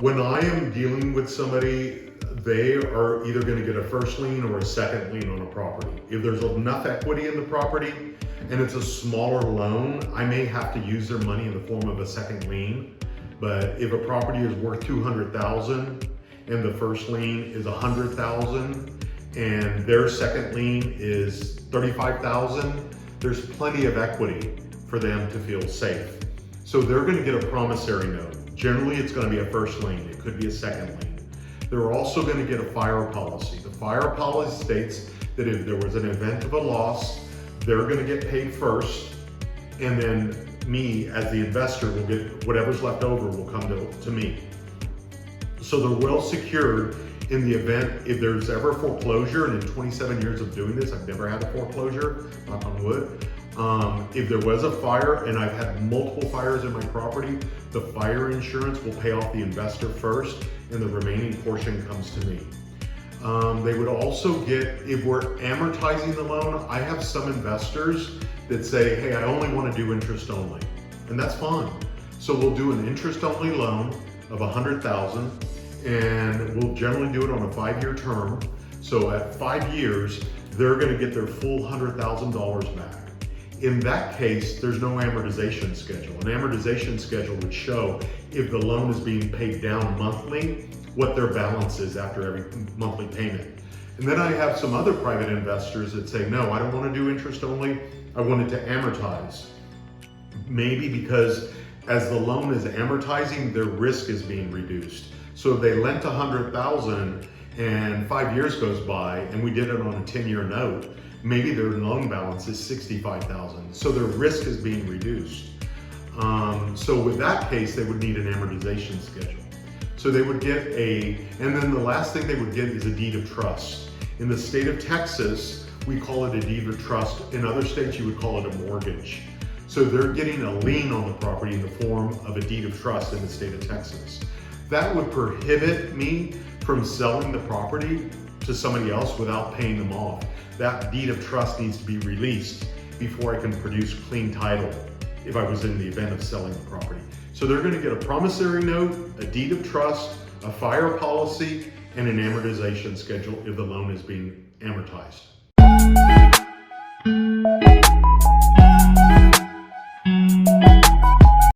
When I am dealing with somebody, they are either going to get a first lien or a second lien on a property. If there's enough equity in the property and it's a smaller loan, I may have to use their money in the form of a second lien. But if a property is worth $200,000 and the first lien is $100,000 and their second lien is $35,000, there's plenty of equity for them to feel safe. So they're going to get a promissory note. Generally, it's going to be a first lien. It could be a second lien. They're also going to get a fire policy. The fire policy states that if there was an event of a loss, they're going to get paid first, and then me as the investor will get whatever's left over will come to me. So they're well secured in the event if there's ever foreclosure, and in 27 years of doing this, I've never had a foreclosure, knock on wood. If there was a fire, and I've had multiple fires in my property, the fire insurance will pay off the investor first, and the remaining portion comes to me. They would also get, if we're amortizing the loan, I have some investors that say, hey, I only want to do interest only, and that's fine. So we'll do an interest only loan of $100,000, and we'll generally do it on a 5-year term. So at 5 years, they're going to get their full $100,000 back. In that case, there's no amortization schedule. An amortization schedule would show if the loan is being paid down monthly, what their balance is after every monthly payment. And then I have some other private investors that say, no, I don't want to do interest only. I want it to amortize. Maybe because as the loan is amortizing, their risk is being reduced. So if they lent $100,000 and 5 years goes by and we did it on a 10-year note, maybe their loan balance is $65,000. So their risk is being reduced. So with that case, they would need an amortization schedule. So they would get and then the last thing they would get is a deed of trust. In the state of Texas, we call it a deed of trust. In other states, you would call it a mortgage. So they're getting a lien on the property in the form of a deed of trust in the state of Texas. That would prohibit me from selling the property to somebody else without paying them off. That deed of trust needs to be released before I can produce clean title if I was in the event of selling the property. So they're going to get a promissory note, a deed of trust, a fire policy, and an amortization schedule if the loan is being amortized.